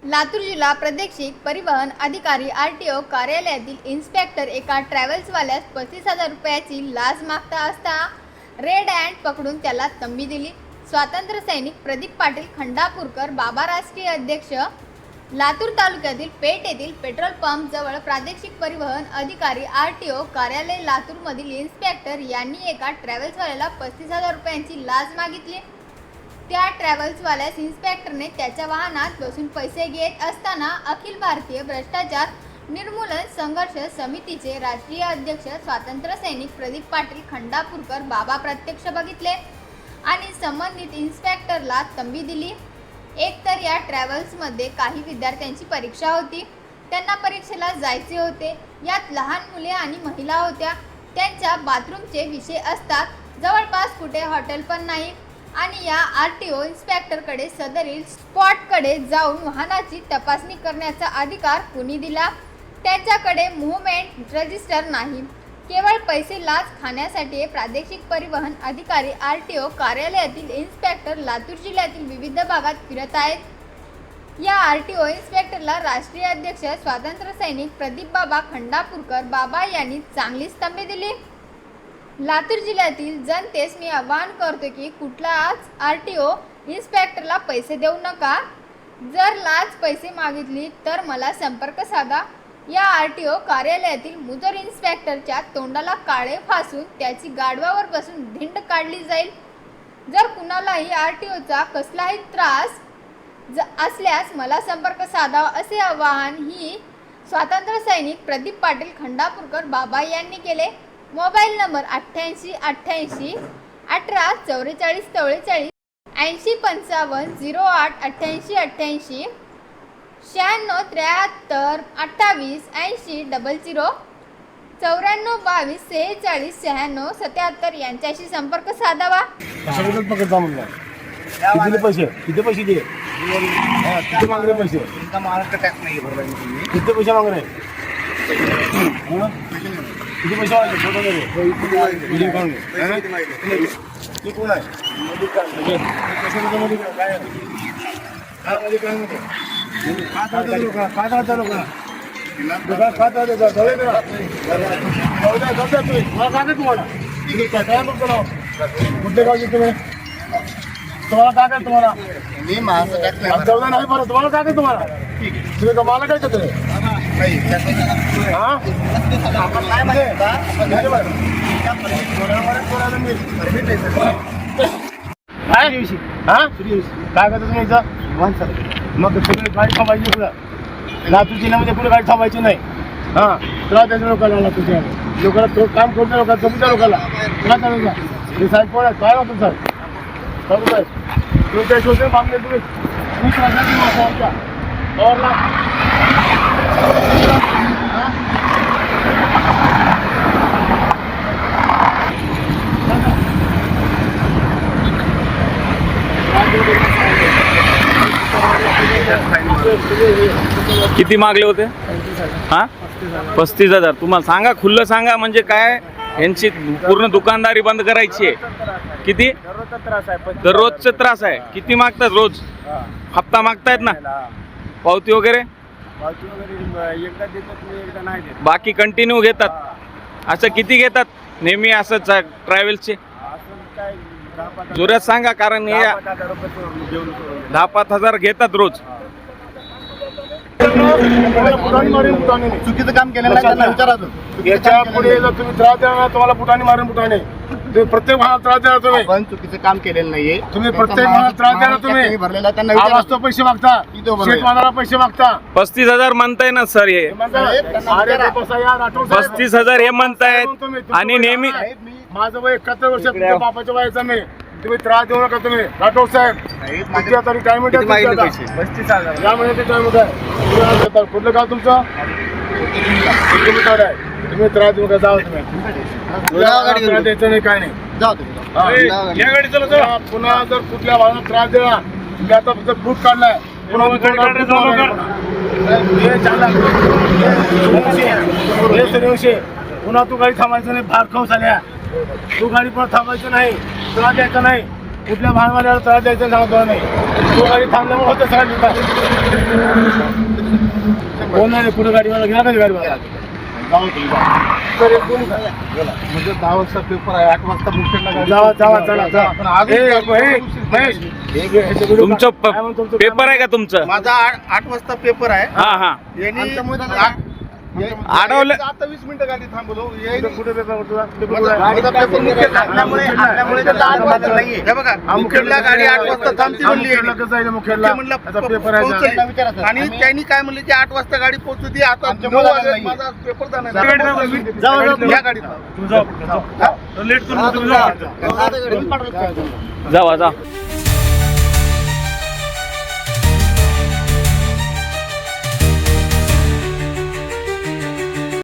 लातूर जिल्हा प्रादेशिक परिवहन अधिकारी आरटीओ कार्यालयातील इन्स्पेक्टर एका ट्रॅव्हल्सवाल्यास 35,000 रुपयाची लाच मागता असता रेड हँड पकडून त्याला तंबी दिली। स्वातंत्र्य सैनिक प्रदीप पाटील खंडापूरकर बाबा राष्ट्रीय अध्यक्ष लातूर तालुक्यातील पेठ येथील पेट्रोल पंप जवळ प्रादेशिक परिवहन अधिकारी आरटीओ कार्यालय लातूर मधील इन्स्पेक्टर यांनी एका ट्रॅव्हल्सवाल्याला 35,000 रुपयांची लाच मागितली। त्या ट्रॅव्हल्सवाल्यास इन्स्पेक्टरने त्याच्या वाहनात बसून पैसे घेत असताना अखिल भारतीय भ्रष्टाचार निर्मूलन संघर्ष समितीचे राष्ट्रीय अध्यक्ष स्वातंत्र्य सैनिक प्रदीप पाटील खंडापूरकर बाबा प्रत्यक्ष बघितले आणि संबंधित इन्स्पेक्टरला तंबी दिली। एकतर या ट्रॅव्हल्समध्ये काही विद्यार्थ्यांची परीक्षा होती, त्यांना परीक्षेला जायचे होते। यात लहान मुले आणि महिला होत्या। त्यांच्या बाथरूमचे विषय असतात, जवळपास कुठे हॉटेल पण नाही आणि या आरटीओ इन्स्पेक्टरकडे सदरील स्पॉटकडे जाऊन वाहनाची तपासणी करण्याचा अधिकार कुणी दिला? त्यांच्याकडे मूव्हमेंट रजिस्टर नाही, केवळ पैसे लाच खाण्यासाठी प्रादेशिक परिवहन अधिकारी आरटीओ कार्यालयातील इन्स्पेक्टर लातूर जिल्ह्यातील विविध भागात फिरत आहेत। या आरटीओ इन्स्पेक्टरला राष्ट्रीय अध्यक्ष स्वातंत्र्य सैनिक प्रदीप बाबा खंडापूरकर बाबा यांनी चांगलीच तंबी दिली। लातूर जिल्ह्यातील जनतेस मी आवाहन करतो की कुठलाच आरटीओ इन्स्पेक्टरला पैसे देऊ नका। जर लाच पैसे मागितली तर मला संपर्क साधा। या आरटीओ कार्यालयातील मुजोर इन्स्पेक्टरच्या तोंडाला काळे फासून त्याची गाडवावर बसून धिंड काढली जाईल। जर कुणालाही आरटीओचा कसलाही त्रास असल्यास मला संपर्क साधावा असे आवाहन ही स्वातंत्र्य सैनिक प्रदीप पाटील खंडापूरकर बाबा यांनी केले। मोबाईल नंबर 88 88 18 44 44 80 55 08 88 88 96 73 28 80 00 94 22 46 96 77 यांच्याशी संपर्क साधावा। किती पैसे दे किती मागले पैसे महाराष्ट्र टॅक्स नाही भरला किती पैसे माग रहे किती पैसे वाढले फोटो दे ती कोण आहे कुठले गावचे तुम्ही तुम्हाला काय काय तुम्हाला मी महाराष्ट्र टॅक्स नाही चौदा नाही बरं तुम्हाला काय काय तुम्हाला तुम्ही कमाला काय करतो काय करतो तुम्ही इथं मग तुम्ही गाडी थांबायची पुढं लातूर जिल्ह्यामध्ये पुढे गाडी थांबायची नाही। हां तुला त्याच्या लोकांना लातूरच्या लोकांना तो काम करतो लोकांना जमूच्या लोकांना काय चालू हे साहेब कोण आहे काय होतं सर चालू साहेब तुमच्या शोधून मागले तुम्ही 20 वर्षाची आमच्या पवारला किती मागले होते? हां 35,000। तुम्हाला सांगा, खुल्लं सांगा, म्हणजे काय यांची पूर्ण दुकानदारी बंद करायची आहे। किती दररोजचा त्रास आहे? किती मागतात रोज? हप्ता मागतायत ना? पावती वगैरे बाकी कंटिन्यू घेतात? असं किती घेतात नेहमी असंच ट्रॅव्हल्सचे? जोरात सांगा, कारण हे 10-5 हजार घेतात रोज। चुकीचं काम केलेलं त्यांना विचारा। याच्या पुढे जर तुम्ही त्रास देणार तुम्हाला बुटाने मारून बुटाने तुम्ही प्रत्येक भागात त्रास देणार तुम्ही पण चुकीचं काम केलेलं नाहीये। तुम्ही प्रत्येक भागात त्रास देणार तुम्ही भरलेला त्यांना वास्तव पैसे मागता शेतमालाला पैसे मागता 35,000 म्हणताय ना सर? हे 35,000 हे म्हणतायत आणि नेहमी माझं वय 71 वर्ष तुमच्या बापाच्या वयाचं मी तुम्ही त्रास देऊ नका तुम्ही राठोड साहेब तरी टाइम या महिन्याचे टाइम आहे कुठलं गाव तुमचं तुम्ही त्रास देऊ नका जाऊ तुम्ही द्यायचं नाही काय नाही पुन्हा जर कुठल्या भागात त्रास दिला तुम्ही आता फक्त फ्रूट काढलाय पुन्हा तू गाडी थांबायचं नाही भार खाऊ झाल्या तू गाडी पण थांबायचं नाही तुला द्यायचं नाही कुठल्या भानवाल्याला त्रास द्यायचा सांगतो नाही. तो गाडी थांबल्यामुळे होतं सगळं दुकान. कोण नाही पुढे गाडीवाला घ्या का गाडीवाला जाऊ तुम्ही जा. तर एक दोन जा. म्हणजे 10 वाजता पेपर आहे, 8 वाजता मुख्यला गाडी जावा चला चला. पण अजून महेश तुमचं पेपर आहे का तुमचं? माझा 8 वाजता पेपर आहे. हा हा यांनी अडवलं. आता 20 मिनिटं गाडी थांबवलो. कुठे पेपर तुझा गाडीचा पेपर मुख्य असल्यामुळे त्याचा 8 वाजता नाहीये. हे बघा मुख्यला गाडी 8 वाजता थांबती म्हणली यांनी. कसं आहे मुख्य म्हणलं पेपर आहे पोहोचली. आणि त्यांनी काय म्हणले की 8 वाजता गाडी पोहोचली. आता 9 वाजता माझा पेपर जाणार या गाडीत लेट करून जावा जा.